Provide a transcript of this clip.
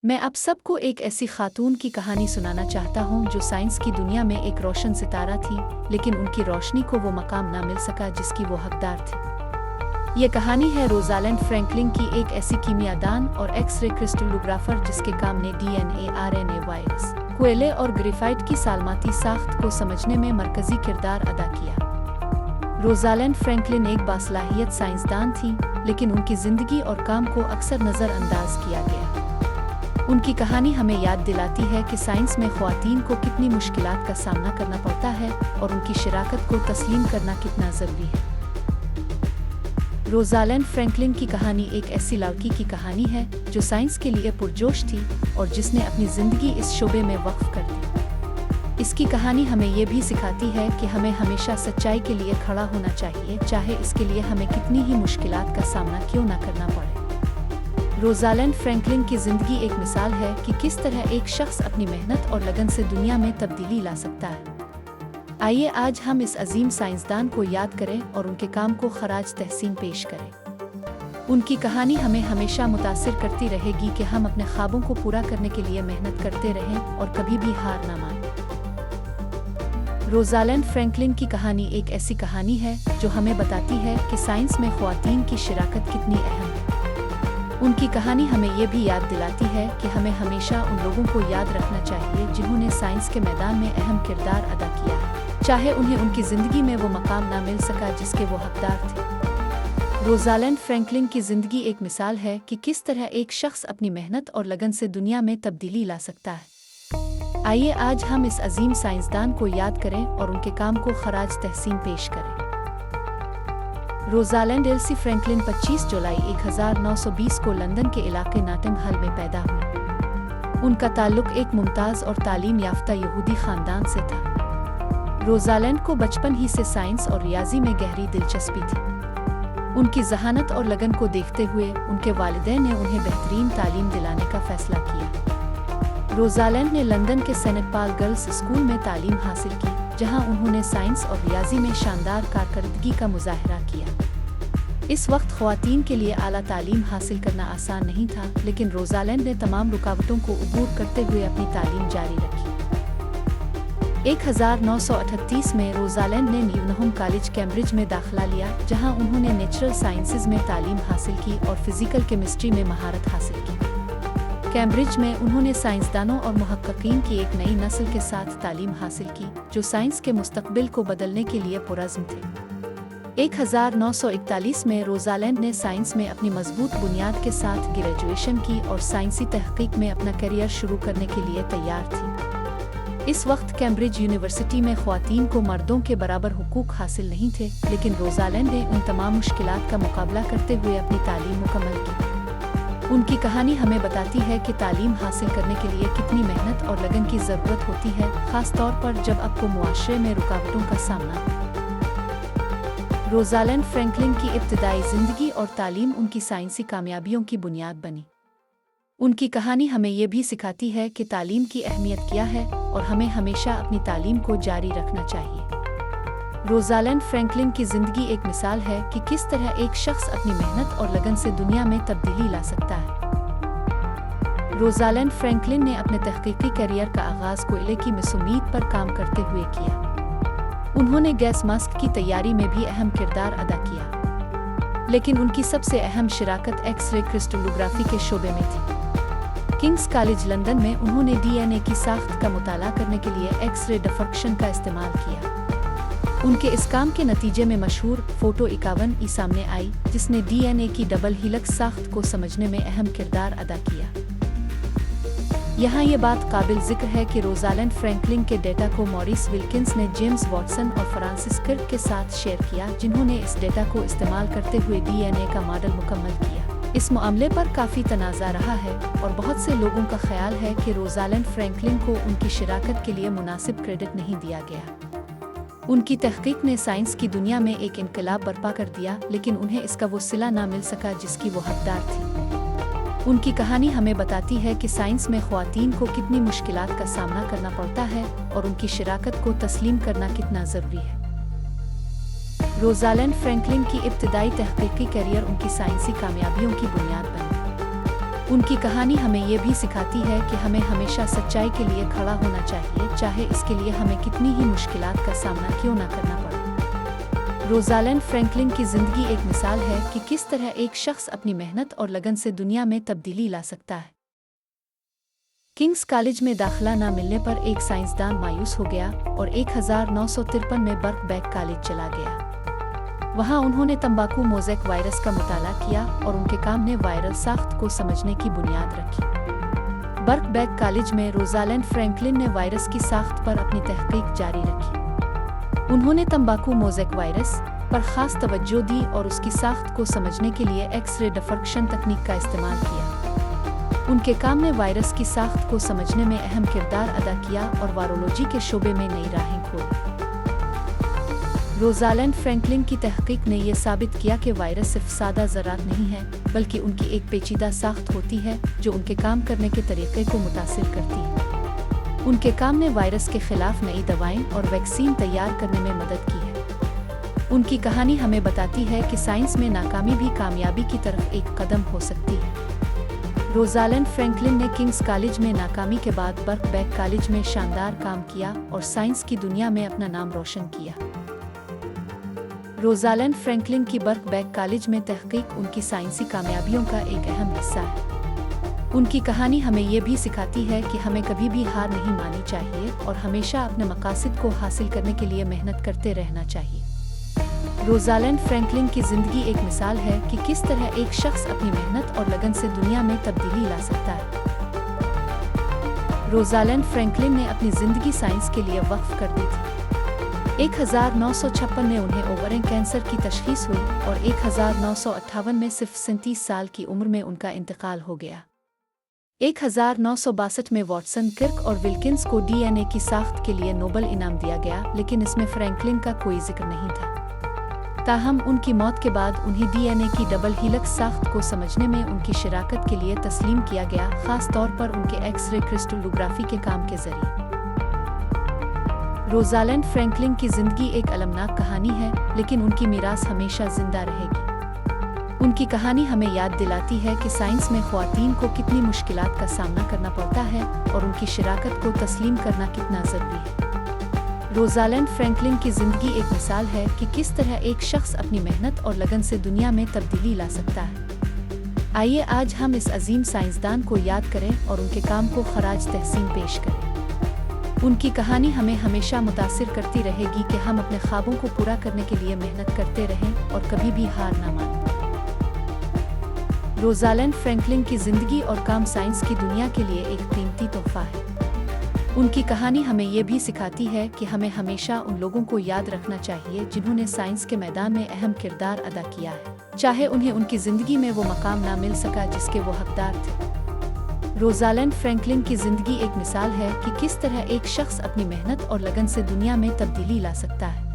मैं आप सबको एक ऐसी खातून की कहानी सुनाना चाहता हूँ जो साइंस की दुनिया में एक रोशन सितारा थी, लेकिन उनकी रोशनी को वो मकाम ना मिल सका जिसकी वो हकदार थी। ये कहानी है रोजालिंड फ्रैंकलिन की, एक ऐसी कीमियादान और एक्स-रे क्रिस्टलोग्राफर जिसके काम ने डीएनए, आरएनए वायरस, कोयले और ग्रेफाइट की सालमाती साख्त को समझने में मरकजी किरदार अदा किया। रोजालिंड फ्रैंकलिन एक बासलाहियत साइंसदान थी, लेकिन उनकी जिंदगी और काम को अक्सर नज़रअंदाज किया गया। उनकी कहानी हमें याद दिलाती है कि साइंस में ख्वातीन को कितनी मुश्किलात का सामना करना पड़ता है और उनकी शराकत को तस्लीम करना कितना ज़रूरी है। रोजालिंड फ्रैंकलिन की कहानी एक ऐसी लड़की की कहानी है जो साइंस के लिए पुरजोश थी और जिसने अपनी ज़िंदगी इस शोबे में वक्फ कर दी। इसकी कहानी हमें ये भी सिखाती है कि हमें हमेशा सच्चाई के लिए खड़ा होना चाहिए, चाहे इसके लिए हमें कितनी ही मुश्किलात का सामना क्यों न करना पड़े। रोजालिंड फ्रैंकलिन की ज़िंदगी एक मिसाल है कि किस तरह एक शख्स अपनी मेहनत और लगन से दुनिया में तब्दीली ला सकता है। आइए आज हम इस अजीम साइंसदान को याद करें और उनके काम को खराज तहसीन पेश करें। उनकी कहानी हमें हमेशा मुतासिर करती रहेगी कि हम अपने ख्वाबों को पूरा करने के लिए मेहनत करते रहें और कभी भी हार ना मानें। रोजालिंड फ्रैंकलिन की कहानी एक ऐसी कहानी है जो हमें बताती है कि साइंस में ख्वातीन की शराकत कितनी अहम है। उनकी कहानी हमें ये भी याद दिलाती है कि हमें हमेशा उन लोगों को याद रखना चाहिए जिन्होंने साइंस के मैदान में अहम किरदार अदा किया है, चाहे उन्हें उनकी ज़िंदगी में वो मकाम ना मिल सका जिसके वो हकदार थे। रोजालिंड फ्रैंकलिन की ज़िंदगी एक मिसाल है कि किस तरह एक शख्स अपनी मेहनत और लगन से दुनिया में तब्दीली ला सकता है। आइए आज हम इस अजीम साइंसदान को याद करें और उनके काम को खराज तहसीन पेश करें। रोजालिंड एल्सी फ्रैंकलिन 25 जुलाई 1920 को लंदन के इलाके नॉटिंग हिल में पैदा हुई। उनका ताल्लुक एक मुमताज़ और तालीम याफ्ता यहूदी ख़ानदान से था। रोजालिंड को बचपन ही से साइंस और रियाजी में गहरी दिलचस्पी थी। उनकी जहानत और लगन को देखते हुए उनके वालिदैन ने उन्हें बेहतरीन तालीम दिलाने का फैसला किया। रोजालिंड ने लंदन के सेनेट पाल गर्ल्स स्कूल में तालीम हासिल की, जहां उन्होंने साइंस और रियाजी में शानदार कारकर्दगी का मुजाहरा किया। इस वक्त ख्वातीन के लिए आला तालीम हासिल करना आसान नहीं था, लेकिन रोजालिंड ने तमाम रुकावटों को अबूर करते हुए अपनी तालीम जारी रखी। 1938 में रोजालिंड ने न्यूनहम कॉलेज कैम्ब्रिज में दाखिला लिया, जहां उन्होंने नेचुरल साइंसेज में तालीम हासिल की और फिजिकल केमिस्ट्री में महारत हासिल की। कैम्ब्रिज में उन्होंने साइंसदानों और मुहक्किकीन की एक नई नस्ल के साथ तालीम हासिल की जो साइंस के मुस्तकबिल को बदलने के लिए पुरज़्म थे। 1941 में रोजालिंड ने साइंस में अपनी मजबूत बुनियाद के साथ ग्रेजुएशन की और साइंसी तहकीक में अपना करियर शुरू करने के लिए तैयार थी। इस वक्त कैम्ब्रिज यूनिवर्सिटी में ख्वातीन को मर्दों के बराबर हुकूक हासिल नहीं थे, लेकिन रोजालिंड ने उन तमाम मुश्किलात का मुकाबला करते हुए अपनी तालीम मुकम्मल की। उनकी कहानी हमें बताती है कि तालीम हासिल करने के लिए कितनी मेहनत और लगन की ज़रूरत होती है, ख़ास तौर पर जब आपको मुआशरे में रुकावटों का सामना हो। रोजालिंड फ्रैंकलिन की इब्तिदाई ज़िंदगी और तालीम उनकी साइंसी कामयाबियों की बुनियाद बनी। उनकी कहानी हमें ये भी सिखाती है कि तालीम की अहमियत क्या है और हमें हमेशा अपनी तालीम को जारी रखना चाहिए। रोजालिंड फ्रैंकलिन की ज़िंदगी एक मिसाल है कि किस तरह एक शख्स अपनी मेहनत और लगन से दुनिया में तब्दीली ला सकता है। रोजालिंड फ्रैंकलिन ने अपने तहकीकी करियर का आगाज़ कोयले की मसूमियत पर काम करते हुए किया। उन्होंने गैस मास्क की तैयारी में भी अहम किरदार अदा किया, लेकिन उनकी सबसे अहम शराकत एक्स-रे क्रिस्टलोग्राफी के शोबे में थी। किंग्स कॉलेज लंदन में उन्होंने डीएनए की साख्त का मुताला करने के लिए एक्स-रे डिफ्रैक्शन का इस्तेमाल किया। उनके इस काम के नतीजे में मशहूर फोटो 51 सामने आई, जिसने डीएनए की डबल हीलिक्स साख्त को समझने में अहम किरदार अदा किया। यहाँ ये बात काबिल जिक्र है कि रोजालिंड फ्रैंकलिन के डेटा को मॉरिस विल्किंस ने जेम्स वॉटसन और फ्रांसिस क्रिक के साथ शेयर किया, जिन्होंने इस डेटा को इस्तेमाल करते हुए डीएनए का मॉडल मुकम्मल किया। इस मामले पर काफ़ी तनाज़ा रहा है और बहुत से लोगों का ख्याल है कि रोजालिंड फ्रैंकलिन को उनकी शराकत के लिए मुनासिब क्रेडिट नहीं दिया गया। उनकी तहकीक ने साइंस की दुनिया में एक इनकलाब बर्पा कर दिया, लेकिन उन्हें इसका वो सिला ना मिल सका जिसकी वो हकदार थी। उनकी कहानी हमें बताती है कि साइंस में ख्वातीन को कितनी मुश्किलात का सामना करना पड़ता है और उनकी शराकत को तस्लीम करना कितना ज़रूरी है। रोजालिंड फ्रैंकलिन की इब्तिदाई तहकीकी करियर उनकी साइंसी कामयाबियों की बुनियाद बनी। उनकी कहानी हमें ये भी सिखाती है कि हमें हमेशा सच्चाई के लिए खड़ा होना चाहिए, चाहे इसके लिए हमें कितनी ही मुश्किलात का सामना क्यों ना करना पड़े। रोज़ालैंड फ्रैंकलिन की ज़िंदगी एक मिसाल है कि किस तरह एक शख्स अपनी मेहनत और लगन से दुनिया में तब्दीली ला सकता है। किंग्स कॉलेज में दाखिला न मिलने पर एक साइंसदान मायूस हो गया और 1953 में बर्कबैक कॉलेज चला गया। वहाँ उन्होंने तंबाकू मोज़ेक वायरस का मुताला किया और उनके काम ने वायरल साख्त को समझने की बुनियाद रखी। बर्कबैक कॉलेज में रोज़ालैंड फ्रैंकलिन ने वायरस की साख्त पर अपनी तहकीक जारी रखी। उन्होंने तंबाकू मोज़ेक वायरस पर ख़ास तवज्जो दी और उसकी साख्त को समझने के लिए एक्स-रे डिफ्रैक्शन तकनीक का इस्तेमाल किया। उनके काम ने वायरस की साख्त को समझने में अहम किरदार अदा किया और वायरोलॉजी के शोबे में नई राहें खोली। रोज़ालैंड फ्रैंकलिन की तहकीक ने यह साबित किया कि वायरस सिर्फ सादा ज़रात नहीं है, बल्कि उनकी एक पेचीदा साख्त होती है जो उनके काम करने के तरीक़े को मुतासिर करती है। उनके काम ने वायरस के खिलाफ नई दवाएं और वैक्सीन तैयार करने में मदद की है। उनकी कहानी हमें बताती है कि साइंस में नाकामी भी कामयाबी की तरफ एक कदम हो सकती है। रोज़ालैंड फ्रैंकलिन ने किंग्स कॉलेज में नाकामी के बाद बर्कबैक कॉलेज में शानदार काम किया और साइंस की दुनिया में अपना नाम रोशन किया। रोज़ालैंड फ्रैंकलिन की बर्कबैक कॉलेज में तहकीक उनकी साइंसी कामयाबियों का एक अहम हिस्सा है। उनकी कहानी हमें ये भी सिखाती है कि हमें कभी भी हार नहीं माननी चाहिए और हमेशा अपने मकासद को हासिल करने के लिए मेहनत करते रहना चाहिए। रोज़ालैंड फ्रैंकलिन की ज़िंदगी एक मिसाल है कि किस तरह एक शख्स अपनी मेहनत और लगन से दुनिया में तब्दीली ला सकता है। रोज़ालैंड फ्रैंकलिन ने अपनी ज़िंदगी साइंस के लिए वक्फ कर दी थी। 1956 में उन्हें ओवरिन कैंसर की तशख़ीस हुई और 1958 में सिर्फ 37 साल की उम्र में उनका इंतकाल हो गया। 1962 में वॉटसन, किर्क और विल्किंस को डीएनए की साख्त के लिए नोबेल इनाम दिया गया, लेकिन इसमें फ्रैंकलिन का कोई जिक्र नहीं था। ताहम उनकी मौत के बाद उन्हें डीएनए की डबल हीलिक्स साख्त को समझने में उनकी शराकत के लिए तस्लीम किया गया, ख़ास तौर पर उनके एक्स-रे क्रिस्टलोग्राफी के काम के ज़रिए। रोज़ालैंड फ्रैंकलिन की ज़िंदगी एक अलमनाक कहानी है, लेकिन उनकी मीरास हमेशा जिंदा रहेगी। उनकी कहानी हमें याद दिलाती है कि साइंस में ख़वातीन को कितनी मुश्किलात का सामना करना पड़ता है और उनकी शराकत को तस्लीम करना कितना ज़रूरी है। रोज़ालैंड फ्रैंकलिन की ज़िंदगी एक मिसाल है कि किस तरह एक शख्स अपनी मेहनत और लगन से दुनिया में तब्दीली ला सकता है। आइए आज हम इस अजीम साइंसदान को याद करें और उनके काम को खराज तहसीन पेश करें। उनकी कहानी हमें हमेशा मुतासिर करती रहेगी कि हम अपने ख्वाबों को पूरा करने के लिए मेहनत करते रहें और कभी भी हार न मानें। रोज़ालैंड फ्रैंकलिन की ज़िंदगी और काम साइंस की दुनिया के लिए एक कीमती तोहफा है। उनकी कहानी हमें ये भी सिखाती है कि हमें हमेशा उन लोगों को याद रखना चाहिए जिन्होंने साइंस के मैदान में अहम किरदार अदा किया है, चाहे उन्हें उनकी ज़िंदगी में वो मकाम ना मिल सका जिसके वो हकदार थे। रोज़ालैंड फ्रैंकलिन की ज़िंदगी एक मिसाल है कि किस तरह एक शख्स अपनी मेहनत और लगन से दुनिया में तब्दीली ला सकता है।